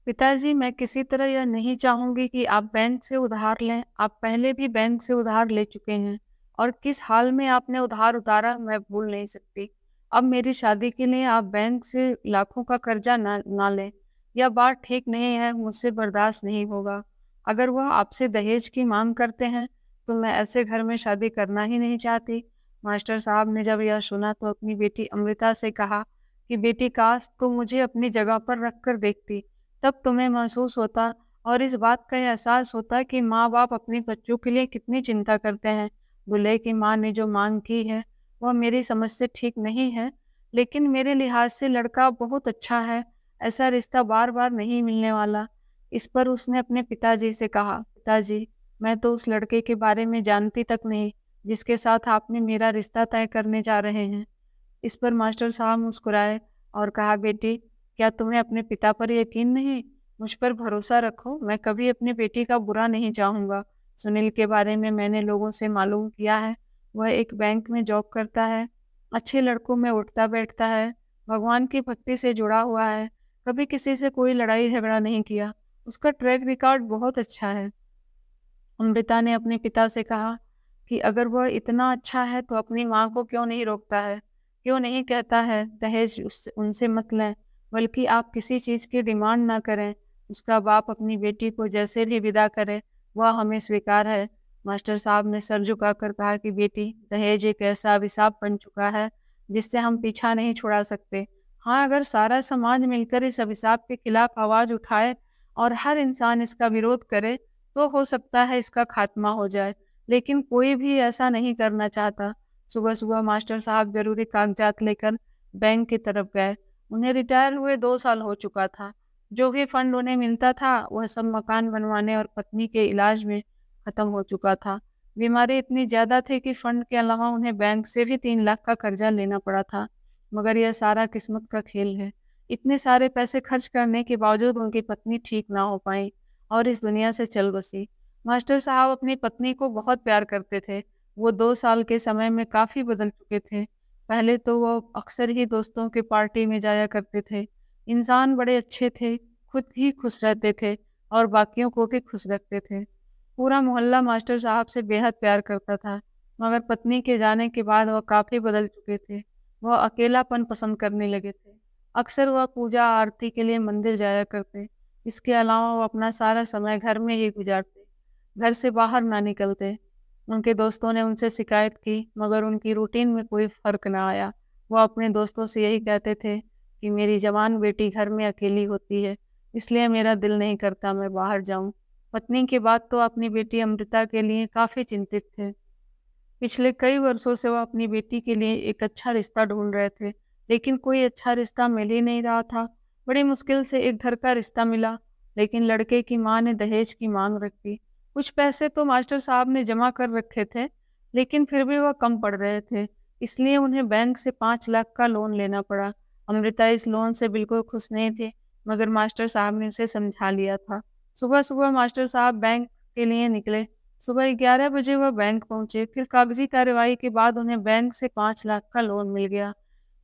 पिताजी, मैं किसी तरह यह नहीं चाहूँगी कि आप बैंक से उधार लें। आप पहले भी बैंक से उधार ले चुके हैं और किस हाल में आपने उधार उतारा मैं भूल नहीं सकती। अब मेरी शादी के लिए आप बैंक से लाखों का कर्जा ना लें। यह बात ठीक नहीं है, मुझसे बर्दाश्त नहीं होगा। अगर वह आपसे दहेज की माँग करते हैं, तो मैं ऐसे घर में शादी करना ही नहीं चाहती। मास्टर साहब ने जब यह सुना तो अपनी बेटी अमृता से कहा कि बेटी, काश तुम मुझे अपनी जगह पर रख कर देखती। तब तुम्हें महसूस होता और इस बात का एहसास होता कि माँ-बाप अपने बच्चों के लिए कितनी चिंता करते हैं। दूल्हे की माँ ने जो माँग की है, वह मेरी समझ से ठीक नहीं है, लेकिन मेरे लिहाज से लड़का बहुत अच्छा है। ऐसा रिश्ता बार-बार नहीं मिलने वाला। इस पर उसने अपने पिताजी से कहा, पिताजी, मैं तो उस लड़के के बारे में जानती तक नहीं, जिसके साथ आपने मेरा रिश्ता तय करने जा रहे हैं। इस पर मास्टर साहब मुस्कुराए और कहा, बेटी, क्या तुम्हें अपने पिता पर यकीन नहीं? मुझ पर भरोसा रखो, मैं कभी अपनी बेटी का बुरा नहीं चाहूँगा। सुनील के बारे में मैंने लोगों से मालूम किया है, वह एक बैंक में जॉब करता है, अच्छे लड़कों में उठता बैठता है, भगवान की भक्ति से जुड़ा हुआ है, कभी किसी से कोई लड़ाई झगड़ा नहीं किया, उसका ट्रैक रिकॉर्ड बहुत अच्छा है। अमृता ने अपने पिता से कहा कि अगर वह इतना अच्छा है तो अपनी माँ को क्यों नहीं रोकता है, क्यों नहीं कहता है दहेज उनसे मत लें, बल्कि आप किसी चीज़ की डिमांड ना करें। उसका बाप अपनी बेटी को जैसे भी विदा करे, वह हमें स्वीकार है। मास्टर साहब ने सर झुकाकर कहा कि बेटी, दहेज एक ऐसा अभिशाप बन चुका है जिससे हम पीछा नहीं छुड़ा सकते। हाँ, अगर सारा समाज मिलकर इस अभिशाप के खिलाफ आवाज़ उठाए और हर इंसान इसका विरोध करे, तो हो सकता है इसका खात्मा हो जाए, लेकिन कोई भी ऐसा नहीं करना चाहता। सुबह-सुबह मास्टर साहब ज़रूरी कागज़ात लेकर बैंक की तरफ गए। उन्हें रिटायर हुए 2 साल हो चुका था। जो भी फंड उन्हें मिलता था, वह सब मकान बनवाने और पत्नी के इलाज में खत्म हो चुका था। बीमारी इतनी ज़्यादा थी कि फंड के अलावा उन्हें बैंक से भी 3 लाख का कर्जा लेना पड़ा था। मगर यह सारा किस्मत का खेल है। इतने सारे पैसे खर्च करने के बावजूद उनकी पत्नी ठीक ना हो पाई और इस दुनिया से चल बसी। मास्टर साहब अपनी पत्नी को बहुत प्यार करते थे। वो 2 साल के समय में काफ़ी बदल चुके थे। पहले तो वो अक्सर ही दोस्तों की पार्टी में जाया करते थे। इंसान बड़े अच्छे थे, खुद ही खुश रहते थे और बाकियों को भी खुश रखते थे। पूरा मोहल्ला मास्टर साहब से बेहद प्यार करता था, मगर पत्नी के जाने के बाद वह काफ़ी बदल चुके थे। वह अकेलापन पसंद करने लगे थे। अक्सर वह पूजा आरती के लिए मंदिर जाया करते। इसके अलावा वो अपना सारा समय घर में ही गुजारते, घर से बाहर ना निकलते। उनके दोस्तों ने उनसे शिकायत की, मगर उनकी रूटीन में कोई फ़र्क ना आया। वो अपने दोस्तों से यही कहते थे कि मेरी जवान बेटी घर में अकेली होती है, इसलिए मेरा दिल नहीं करता मैं बाहर जाऊँ। पत्नी के बाद तो अपनी बेटी अमृता के लिए काफ़ी चिंतित थे। पिछले कई वर्षों से वह अपनी बेटी के लिए एक अच्छा रिश्ता ढूंढ रहे थे, लेकिन कोई अच्छा रिश्ता मिल ही नहीं रहा था। बड़ी मुश्किल से एक घर का रिश्ता मिला, लेकिन लड़के की माँ ने दहेज की मांग रख दी। कुछ पैसे तो मास्टर साहब ने जमा कर रखे थे, लेकिन फिर भी वह कम पड़ रहे थे, इसलिए उन्हें बैंक से 5 लाख का लोन लेना पड़ा। अमृता इस लोन से बिल्कुल खुश नहीं थी, मगर मास्टर साहब ने उसे समझा लिया था। सुबह सुबह मास्टर साहब बैंक के लिए निकले। सुबह 11 बजे वह बैंक पहुंचे, फिर कागजी कार्यवाही के बाद उन्हें बैंक से 5 लाख का लोन मिल गया।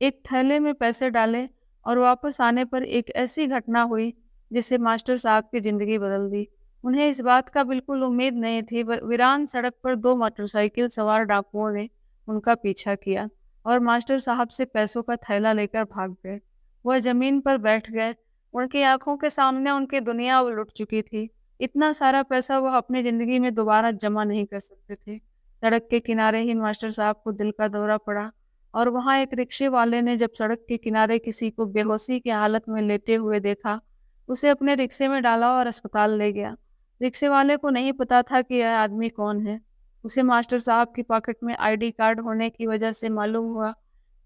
एक थैले में पैसे डाले और वापस आने पर एक ऐसी घटना हुई जिससे मास्टर साहब की ज़िंदगी बदल दी। उन्हें इस बात का बिल्कुल उम्मीद नहीं थी। वीरान सड़क पर 2 मोटरसाइकिल सवार डाकुओं ने उनका पीछा किया और मास्टर साहब से पैसों का थैला लेकर भाग गए। वह ज़मीन पर बैठ गए। उनकी आंखों के सामने उनकी दुनिया लुट चुकी थी। इतना सारा पैसा वह अपनी ज़िंदगी में दोबारा जमा नहीं कर सकते थे। सड़क के किनारे ही मास्टर साहब को दिल का दौरा पड़ा और वहाँ एक रिक्शे वाले ने जब सड़क के किनारे किसी को बेहोशी की हालत में लेटे हुए देखा, उसे अपने रिक्शे में डाला और अस्पताल ले गया। रिक्शे वाले को नहीं पता था कि यह आदमी कौन है। उसे मास्टर साहब की पॉकेट में आईडी कार्ड होने की वजह से मालूम हुआ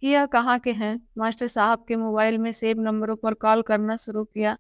कि यह कहाँ के हैं। मास्टर साहब के मोबाइल में सेव नंबरों पर कॉल करना शुरू किया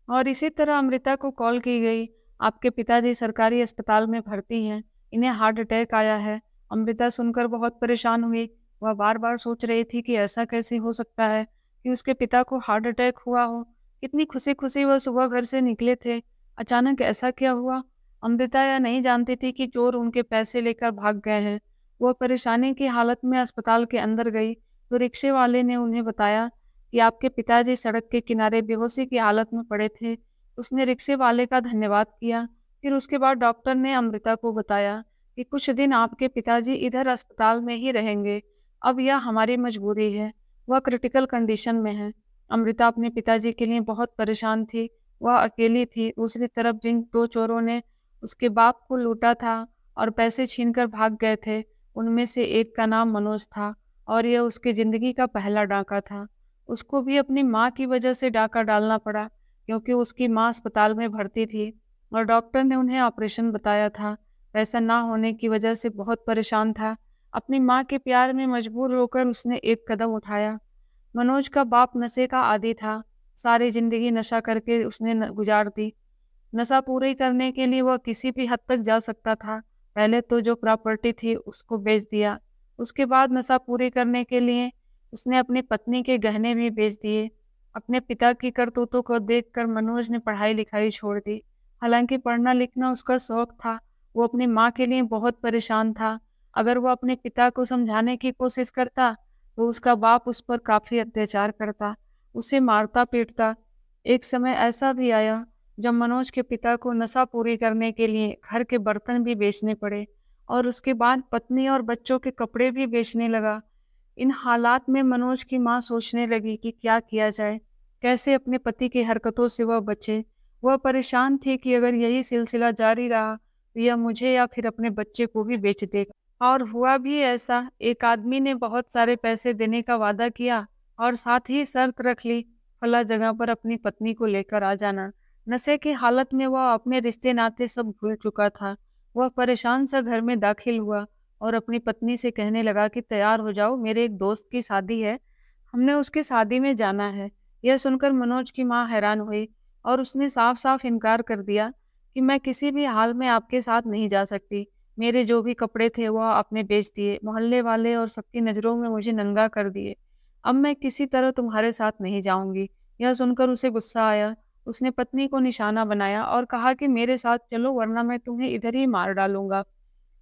और इसी तरह अमृता को कॉल की गई। आपके पिताजी सरकारी अस्पताल में भर्ती हैं, इन्हें हार्ट अटैक आया है। अमृता सुनकर बहुत परेशान हुई। वह बार-बार सोच रही थी कि ऐसा कैसे हो सकता है कि उसके पिता को हार्ट अटैक हुआ हो। कितनी खुशी-खुशी वह सुबह घर से निकले थे। अचानक ऐसा क्या हुआ? अमृता यह नहीं जानती थी कि चोर उनके पैसे लेकर भाग गए हैं। वह परेशानी की हालत में अस्पताल के अंदर गई, तो रिक्शे वाले ने उन्हें बताया कि आपके पिताजी सड़क के किनारे बेहोशी की हालत में पड़े थे। उसने रिक्शे वाले का धन्यवाद किया। फिर उसके बाद डॉक्टर ने अमृता को बताया कि कुछ दिन आपके पिताजी इधर अस्पताल में ही रहेंगे। अब यह हमारी मजबूरी है। वह क्रिटिकल कंडीशन में है। अमृता अपने पिताजी के लिए बहुत परेशान थी। वह अकेली थी। दूसरी तरफ जिन 2 चोरों ने उसके बाप को लूटा था और पैसे छीनकर भाग गए थे, उनमें से एक का नाम मनोज था और यह उसकी ज़िंदगी का पहला डाका था। उसको भी अपनी माँ की वजह से डाका डालना पड़ा, क्योंकि उसकी माँ अस्पताल में भर्ती थी और डॉक्टर ने उन्हें ऑपरेशन बताया था। पैसा ना होने की वजह से बहुत परेशान था। अपनी माँ के प्यार में मजबूर होकर उसने एक कदम उठाया। मनोज का बाप नशे का आदी था। सारी ज़िंदगी नशा करके उसने गुजार दी। नशा पूरी करने के लिए वह किसी भी हद तक जा सकता था। पहले तो जो प्रॉपर्टी थी उसको बेच दिया। उसके बाद नशा पूरी करने के लिए उसने अपनी पत्नी के गहने भी बेच दिए। अपने पिता की करतूतों को देखकर मनोज ने पढ़ाई-लिखाई छोड़ दी। हालांकि पढ़ना लिखना उसका शौक था। वो अपनी माँ के लिए बहुत परेशान था। अगर वो अपने पिता को समझाने की कोशिश करता तो उसका बाप उस पर काफ़ी अत्याचार करता, उसे मारता-पीटता। एक समय ऐसा भी आया जब मनोज के पिता को नशा पूरी करने के लिए घर के बर्तन भी बेचने पड़े और उसके बाद पत्नी और बच्चों के कपड़े भी बेचने लगा। इन हालात में मनोज की माँ सोचने लगी कि क्या किया जाए, कैसे अपने पति की हरकतों से वह बचे। वह परेशान थी कि अगर यही सिलसिला जारी रहा तो यह मुझे या फिर अपने बच्चे को भी बेच देगा। और हुआ भी ऐसा। एक आदमी ने बहुत सारे पैसे देने का वादा किया और साथ ही शर्त रख ली, फला जगह पर अपनी पत्नी को लेकर आ जाना। नशे की हालत में वह अपने रिश्ते नाते सब भूल चुका था। वह परेशान सा घर में दाखिल हुआ और अपनी पत्नी से कहने लगा कि तैयार हो जाओ, मेरे एक दोस्त की शादी है, हमने उसकी शादी में जाना है। यह सुनकर मनोज की माँ हैरान हुई और उसने साफ साफ इनकार कर दिया कि मैं किसी भी हाल में आपके साथ नहीं जा सकती। मेरे जो भी कपड़े थे वह आपने बेच दिए, मोहल्ले वाले और सबकी नज़रों में मुझे नंगा कर दिए। अब मैं किसी तरह तुम्हारे साथ नहीं जाऊंगी। यह सुनकर उसे गुस्सा आया। उसने पत्नी को निशाना बनाया और कहा कि मेरे साथ चलो वरना मैं तुम्हें इधर ही मार डालूंगा।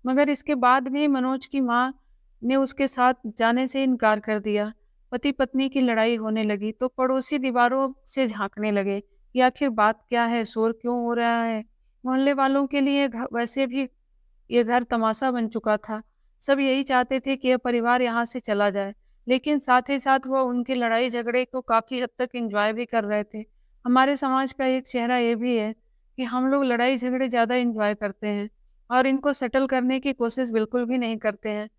मगर इसके बाद भी मनोज की माँ ने उसके साथ जाने से इनकार कर दिया। पति पत्नी की लड़ाई होने लगी तो पड़ोसी दीवारों से झांकने लगे कि आखिर बात क्या है, शोर क्यों हो रहा है। मोहल्ले वालों के लिए वैसे भी ये घर तमाशा बन चुका था। सब यही चाहते थे कि यह परिवार यहाँ से चला जाए, लेकिन साथ ही साथ वह उनके लड़ाई झगड़े को काफ़ी हद तक एंजॉय भी कर रहे थे। हमारे समाज का एक चेहरा ये भी है कि हम लोग लड़ाई झगड़े ज़्यादा एंजॉय करते हैं और इनको सेटल करने की कोशिश बिल्कुल भी नहीं करते हैं।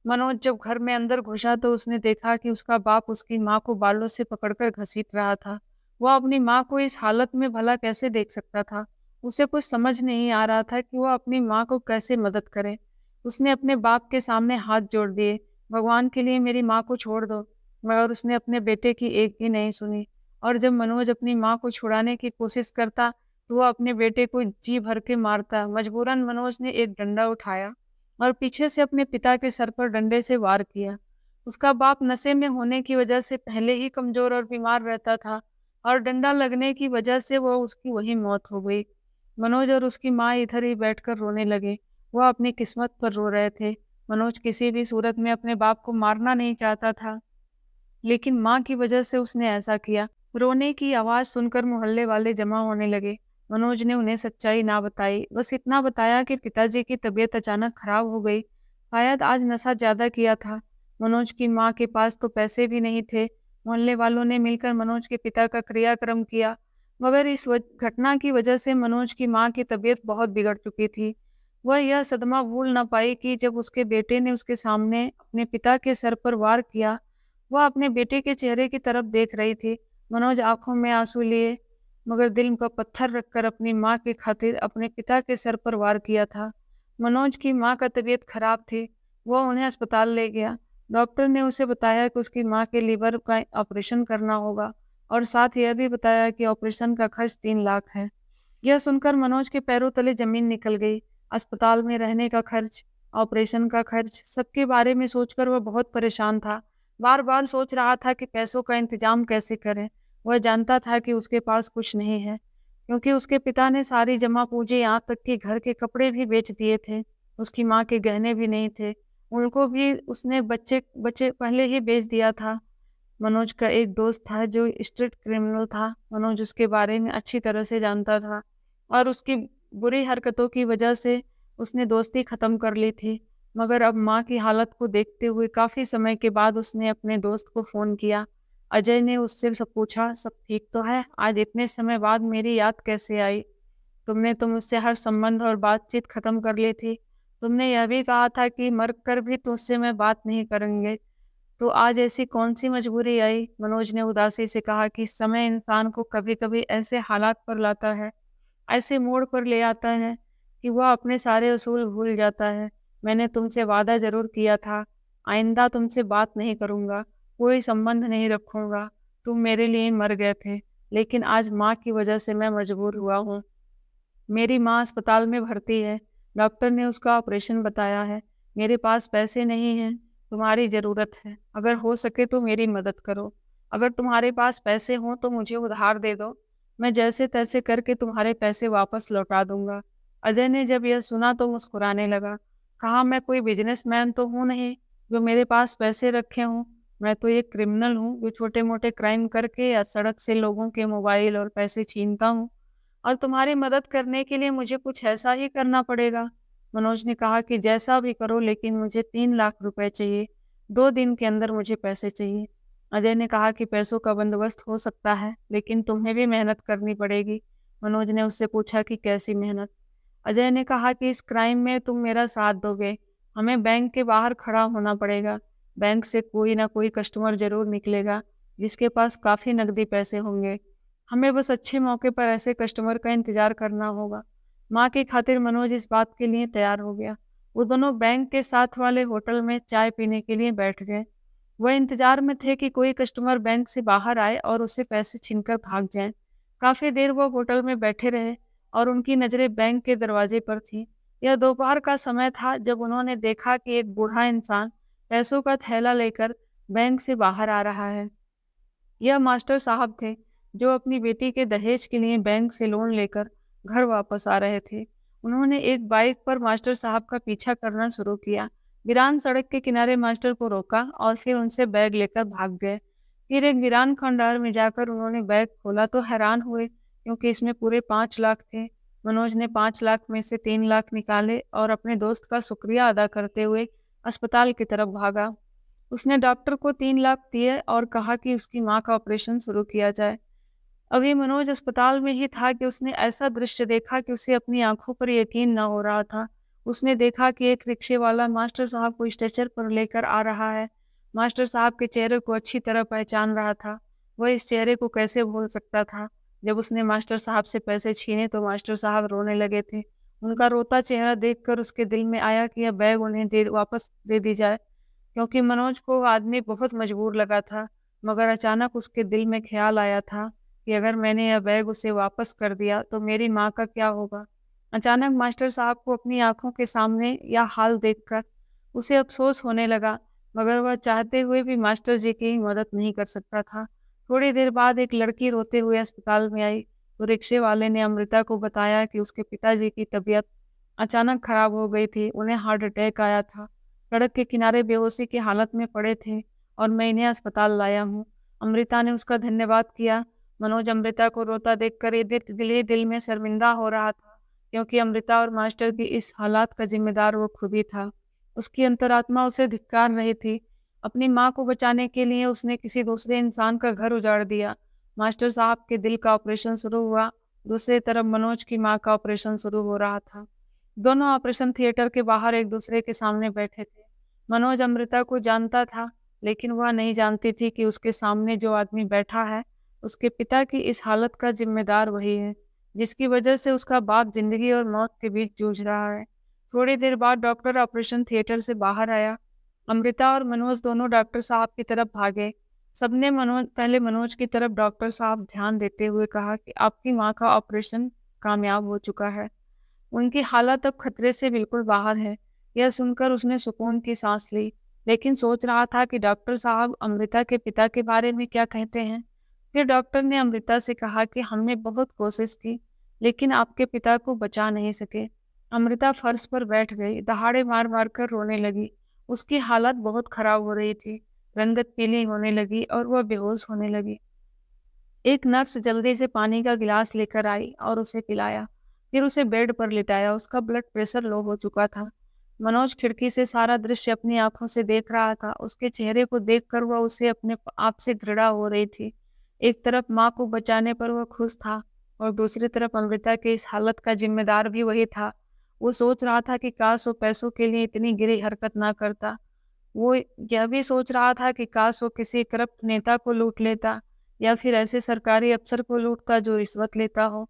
मनोज जब घर में अंदर घुसा तो उसने देखा कि उसका बाप उसकी माँ को बालों से पकड़कर घसीट रहा था। वह अपनी माँ को इस हालत में भला कैसे देख सकता था। उसे कुछ समझ नहीं आ रहा था कि वह अपनी माँ को कैसे मदद करे। उसने अपने बाप के सामने हाथ जोड़ दिए, भगवान के लिए मेरी माँ को छोड़ दो। मगर उसने अपने बेटे की एक भी नहीं सुनी और जब मनोज अपनी माँ को छुड़ाने की कोशिश करता तो वह अपने बेटे को जी भर के मारता। मजबूरन मनोज ने एक डंडा उठाया और पीछे से अपने पिता के सर पर डंडे से वार किया। उसका बाप नशे में होने की वजह से पहले ही कमजोर और बीमार रहता था और डंडा लगने की वजह से वो उसकी वही मौत हो गई। मनोज और उसकी माँ इधर ही बैठकर रोने लगे। वह अपनी किस्मत पर रो रहे थे। मनोज किसी भी सूरत में अपने बाप को मारना नहीं चाहता था, लेकिन माँ की वजह से उसने ऐसा किया। रोने की आवाज़ सुनकर मोहल्ले वाले जमा होने लगे। मनोज ने उन्हें सच्चाई ना बताई, बस इतना बताया कि पिताजी की तबीयत अचानक खराब हो गई। शायद आज नशा ज़्यादा किया था। मनोज की माँ के पास तो पैसे भी नहीं थे। मोहल्ले वालों ने मिलकर मनोज के पिता का क्रियाक्रम किया, मगर इस घटना की वजह से मनोज की माँ की तबीयत बहुत बिगड़ चुकी थी। वह यह सदमा भूल ना पाई कि जब उसके बेटे ने उसके सामने अपने पिता के सर पर वार किया, वह अपने बेटे के चेहरे की तरफ देख रही थी। मनोज आंखों में आंसू लिए मगर दिल पर पत्थर रखकर अपनी माँ की खातिर अपने पिता के सर पर वार किया था। मनोज की माँ का तबीयत खराब थी। वह उन्हें अस्पताल ले गया। डॉक्टर ने उसे बताया कि उसकी माँ के लीवर का ऑपरेशन करना होगा और साथ यह भी बताया कि ऑपरेशन का खर्च 3 लाख है। यह सुनकर मनोज के पैरों तले जमीन निकल गई। अस्पताल में रहने का खर्च, ऑपरेशन का खर्च, सबके बारे में सोचकर वह बहुत परेशान था। बार बार सोच रहा था कि पैसों का इंतजाम कैसे करें। वह जानता था कि उसके पास कुछ नहीं है, क्योंकि उसके पिता ने सारी जमा पूंजी यहाँ तक कि घर के कपड़े भी बेच दिए थे। उसकी माँ के गहने भी नहीं थे, उनको भी उसने बच्चे बच्चे पहले ही बेच दिया था। मनोज का एक दोस्त था जो स्ट्रीट क्रिमिनल था। मनोज उसके बारे में अच्छी तरह से जानता था और उसकी बुरी हरकतों की वजह से उसने दोस्ती ख़त्म कर ली थी। मगर अब माँ की हालत को देखते हुए काफ़ी समय के बाद उसने अपने दोस्त को फ़ोन किया। अजय ने उससे सब पूछा, सब ठीक तो है? आज इतने समय बाद मेरी याद कैसे आई? तुमने तो मुझसे हर संबंध और बातचीत खत्म कर ली थी। तुमने यह भी कहा था कि मर कर भी तुझसे मैं बात नहीं करेंगे। तो आज ऐसी कौन-सी मजबूरी आई? मनोज ने उदासी से कहा कि समय इंसान को कभी-कभी ऐसे हालात पर लाता है, ऐसे मोड़ पर ले आता है कि वह अपने सारे असूल भूल जाता है। मैंने तुमसे वादा ज़रूर किया था, आइंदा तुमसे बात नहीं करूँगा, कोई संबंध नहीं रखूँगा। तुम मेरे लिए मर गए थे, लेकिन आज माँ की वजह से मैं मजबूर हुआ हूँ। मेरी माँ अस्पताल में भर्ती है। डॉक्टर ने उसका ऑपरेशन बताया है। मेरे पास पैसे नहीं हैं। तुम्हारी ज़रूरत है। अगर हो सके तो मेरी मदद करो। अगर तुम्हारे पास पैसे हों तो मुझे उधार दे दो। मैं जैसे-तैसे करके तुम्हारे पैसे वापस लौटा दूँगा। अजय ने जब यह सुना तो मुस्कुराने लगा। कहा, मैं कोई बिज़नेसमैन तो हूँ नहीं जो मेरे पास पैसे रखे हों। मैं तो एक क्रिमिनल हूँ जो छोटे-मोटे क्राइम करके या सड़क से लोगों के मोबाइल और पैसे छीनता हूँ। और तुम्हारी मदद करने के लिए मुझे कुछ ऐसा ही करना पड़ेगा। मनोज ने कहा कि जैसा भी करो, लेकिन मुझे 3 लाख रुपए चाहिए। 2 दिन के अंदर मुझे पैसे चाहिए। अजय ने कहा कि पैसों का बंदोबस्त हो सकता है, लेकिन तुम्हें भी मेहनत करनी पड़ेगी। मनोज ने उससे पूछा कि कैसी मेहनत? अजय ने कहा कि इस क्राइम में तुम मेरा साथ दोगे। हमें बैंक के बाहर खड़ा होना पड़ेगा। बैंक से कोई ना कोई कस्टमर जरूर निकलेगा जिसके पास काफ़ी नकदी पैसे होंगे। हमें बस अच्छे मौके पर ऐसे कस्टमर का इंतज़ार करना होगा। माँ की खातिर मनोज इस बात के लिए तैयार हो गया। वो दोनों बैंक के साथ वाले होटल में चाय पीने के लिए बैठ गए। वह इंतज़ार में थे कि कोई कस्टमर बैंक से बाहर आए और उससे पैसे छीनकर भाग जाएँ। काफ़ी देर वो होटल में बैठे रहे और उनकी नज़रें बैंक के दरवाजे पर थीं। यह दोपहर का समय था जब उन्होंने देखा कि एक बूढ़ा इंसान पैसों का थैला लेकर बैंक से बाहर आ रहा है। यह मास्टर साहब थे जो अपनी बेटी के दहेज के लिए बैंक से लोन लेकर घर वापस आ रहे थे। उन्होंने एक बाइक पर मास्टर साहब का पीछा करना शुरू किया। वीरान सड़क के किनारे मास्टर को रोका और फिर उनसे बैग लेकर भाग गए। फिर एक वीरान खंडहर में जाकर उन्होंने बैग खोला तो हैरान हुए क्योंकि इसमें पूरे 5 लाख थे। मनोज ने 5 लाख में से 3 लाख निकाले और अपने दोस्त का शुक्रिया अदा करते हुए अस्पताल की तरफ भागा। उसने डॉक्टर को 3 लाख दिए और कहा कि उसकी माँ का ऑपरेशन शुरू किया जाए। अभी मनोज अस्पताल में ही था कि उसने ऐसा दृश्य देखा कि उसे अपनी आंखों पर यकीन न हो रहा था। उसने देखा कि एक रिक्शे वाला मास्टर साहब को स्ट्रेचर पर लेकर आ रहा है। मास्टर साहब के चेहरे को अच्छी तरह पहचान रहा था। वह इस चेहरे को कैसे भूल सकता था? जब उसने मास्टर साहब से पैसे छीने तो मास्टर साहब रोने लगे थे। उनका रोता चेहरा देखकर उसके दिल में आया कि यह बैग उन्हें वापस दे दी जाए, क्योंकि मनोज को वो आदमी बहुत मजबूर लगा था। मगर अचानक उसके दिल में ख्याल आया था कि अगर मैंने यह बैग उसे वापस कर दिया तो मेरी माँ का क्या होगा। अचानक मास्टर साहब को अपनी आंखों के सामने यह हाल देखकर उसे अफसोस होने लगा, मगर वह चाहते हुए भी मास्टर जी की मदद नहीं कर सकता था। थोड़ी देर बाद एक लड़की रोते हुए अस्पताल में आई तो रिक्शे वाले ने अमृता को बताया कि उसके पिताजी की तबीयत अचानक खराब हो गई थी। उन्हें हार्ट अटैक आया था। सड़क के किनारे बेहोशी की हालत में पड़े थे और मैं इन्हें अस्पताल लाया हूँ। अमृता ने उसका धन्यवाद किया। मनोज अमृता को रोता देखकर दिल में शर्मिंदा हो रहा था, क्योंकि अमृता और मास्टर की इस हालात का जिम्मेदार वो खुद ही था। उसकी अंतरात्मा उसे धिक्कार रही थी। अपनी माँ को बचाने के लिए उसने किसी दूसरे इंसान का घर उजाड़ दिया। मास्टर साहब के दिल का ऑपरेशन शुरू हुआ। दूसरी तरफ मनोज की माँ का ऑपरेशन शुरू हो रहा था। दोनों ऑपरेशन थिएटर के बाहर एक दूसरे के सामने बैठे थे। मनोज अमृता को जानता था, लेकिन वह नहीं जानती थी कि उसके सामने जो आदमी बैठा है, उसके पिता की इस हालत का जिम्मेदार वही है, जिसकी वजह से उसका बाप जिंदगी और मौत के बीच जूझ रहा है। थोड़ी देर बाद डॉक्टर ऑपरेशन थिएटर से बाहर आया। अमृता और मनोज दोनों डॉक्टर साहब की तरफ भागे। सबने पहले मनोज की तरफ डॉक्टर साहब ध्यान देते हुए कहा कि आपकी माँ का ऑपरेशन कामयाब हो चुका है। उनकी हालत अब खतरे से बिल्कुल बाहर है। यह सुनकर उसने सुकून की सांस ली, लेकिन सोच रहा था कि डॉक्टर साहब अमृता के पिता के बारे में क्या कहते हैं। फिर डॉक्टर ने अमृता से कहा कि हमने बहुत कोशिश की, लेकिन आपके पिता को बचा नहीं सके। अमृता फर्श पर बैठ गई, दहाड़े मार मार कर रोने लगी। उसकी हालत बहुत खराब हो रही थी। रंगत पीली होने लगी और वह बेहोश होने लगी। एक नर्स जल्दी से पानी का गिलास लेकर आई और उसे पिलाया, फिर उसे बेड पर लिटाया। उसका ब्लड प्रेशर लो हो चुका था। मनोज खिड़की से सारा दृश्य अपनी आंखों से देख रहा था। उसके चेहरे को देखकर वह उसे अपने आप से घृणा हो रही थी। एक तरफ माँ को बचाने पर वह खुश था और दूसरी तरफ अमृता की इस हालत का जिम्मेदार भी वही था। वो सोच रहा था कि काश वो पैसों के लिए इतनी गिरी हरकत ना करता। वो यह भी सोच रहा था कि काश वो किसी करप्ट नेता को लूट लेता या फिर ऐसे सरकारी अफसर को लूटता जो रिश्वत लेता हो।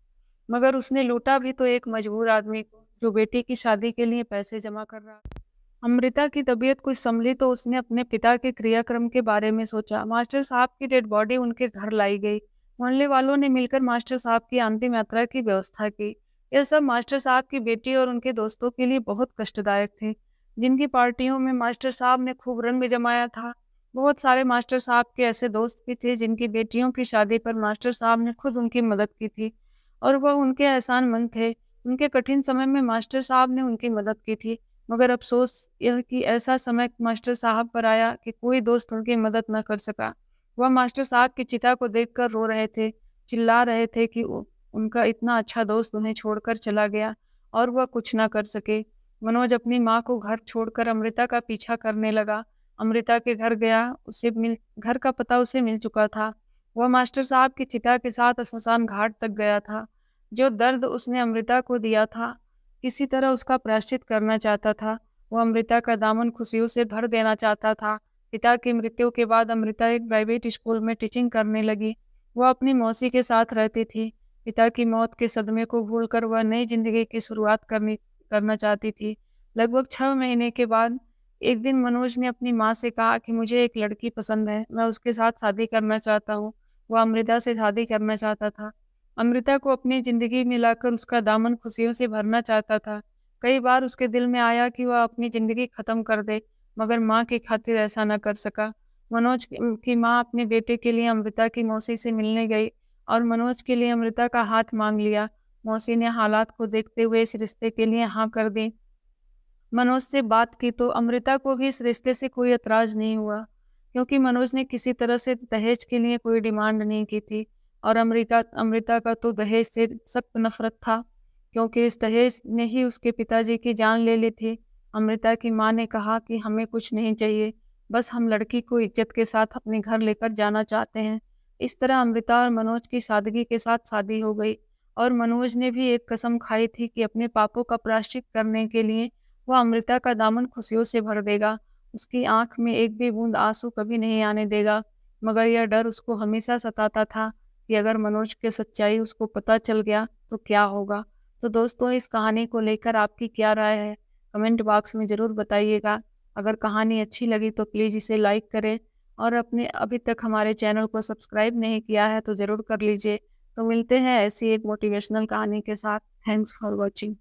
मगर उसने लूटा भी तो एक मजबूर आदमी को, जो बेटी की शादी के लिए पैसे जमा कर रहा था। अमृता की तबीयत कुछ संभली तो उसने अपने पिता के क्रियाक्रम के बारे में सोचा। मास्टर साहब की डेड बॉडी उनके घर लाई गई। मोहल्ले वालों ने मिलकर मास्टर साहब की अंतिम यात्रा की व्यवस्था की। यह सब मास्टर साहब की बेटी और उनके दोस्तों के लिए बहुत कष्टदायक थे, जिनकी पार्टियों में मास्टर साहब ने खूब रंग जमाया था। बहुत सारे मास्टर साहब के ऐसे दोस्त भी थे जिनकी बेटियों की शादी पर मास्टर साहब ने खुद उनकी मदद की थी और वह उनके एहसानमंद थे। उनके कठिन समय में मास्टर साहब ने उनकी मदद की थी। मगर अफसोस यह कि ऐसा समय मास्टर साहब पर आया कि कोई दोस्त उनकी मदद न कर सका। वह मास्टर साहब की चिता को देखकर रो रहे थे, चिल्ला रहे थे कि उनका इतना अच्छा दोस्त उन्हें छोड़कर चला गया और वह कुछ ना कर सके। मनोज अपनी माँ को घर छोड़कर अमृता का पीछा करने लगा। अमृता के घर गया, घर का पता उसे मिल चुका था। वह मास्टर साहब की चिता के साथ श्मशान घाट तक गया था। जो दर्द उसने अमृता को दिया था, किसी तरह उसका प्रायश्चित करना चाहता था। वह अमृता का दामन खुशियों से भर देना चाहता था। पिता की मृत्यु के बाद अमृता एक प्राइवेट स्कूल में टीचिंग करने लगी। वह अपनी मौसी के साथ रहती थी। पिता की मौत के सदमे को भूलकर वह नई जिंदगी की शुरुआत करना चाहती थी। लगभग 6 महीने के बाद एक दिन मनोज ने अपनी माँ से कहा कि मुझे एक लड़की पसंद है, मैं उसके साथ शादी करना चाहता हूँ। वह अमृता से शादी करना चाहता था। अमृता को अपनी जिंदगी में लाकर उसका दामन खुशियों से भरना चाहता था। कई बार उसके दिल में आया कि वह अपनी जिंदगी खत्म कर दे, मगर माँ की खातिर ऐसा न कर सका। मनोज की माँ अपने बेटे के लिए अमृता की मौसी से मिलने गई और मनोज के लिए अमृता का हाथ मांग लिया। मौसी ने हालात को देखते हुए इस रिश्ते के लिए हाँ कर दी। मनोज से बात की तो अमृता को भी इस रिश्ते से कोई एतराज नहीं हुआ, क्योंकि मनोज ने किसी तरह से दहेज के लिए कोई डिमांड नहीं की थी और अमृता का तो दहेज से सख्त नफरत था, क्योंकि इस दहेज ने ही उसके पिताजी की जान ले ली थी। अमृता की माँ ने कहा कि हमें कुछ नहीं चाहिए, बस हम लड़की को इज्जत के साथ अपने घर लेकर जाना चाहते हैं। इस तरह अमृता और मनोज की सादगी के साथ शादी हो गई और मनोज ने भी एक कसम खाई थी कि अपने पापों का प्रायश्चित करने के लिए वह अमृता का दामन खुशियों से भर देगा। उसकी आंख में एक भी बूंद आंसू कभी नहीं आने देगा। मगर यह डर उसको हमेशा सताता था कि अगर मनोज की सच्चाई उसको पता चल गया तो क्या होगा। तो दोस्तों, इस कहानी को लेकर आपकी क्या राय है, कमेंट बॉक्स में ज़रूर बताइएगा। अगर कहानी अच्छी लगी तो प्लीज़ इसे लाइक करें और अपने अभी तक हमारे चैनल को सब्सक्राइब नहीं किया है तो ज़रूर कर लीजिए। तो मिलते हैं ऐसी एक मोटिवेशनल कहानी के साथ। Thanks for watching.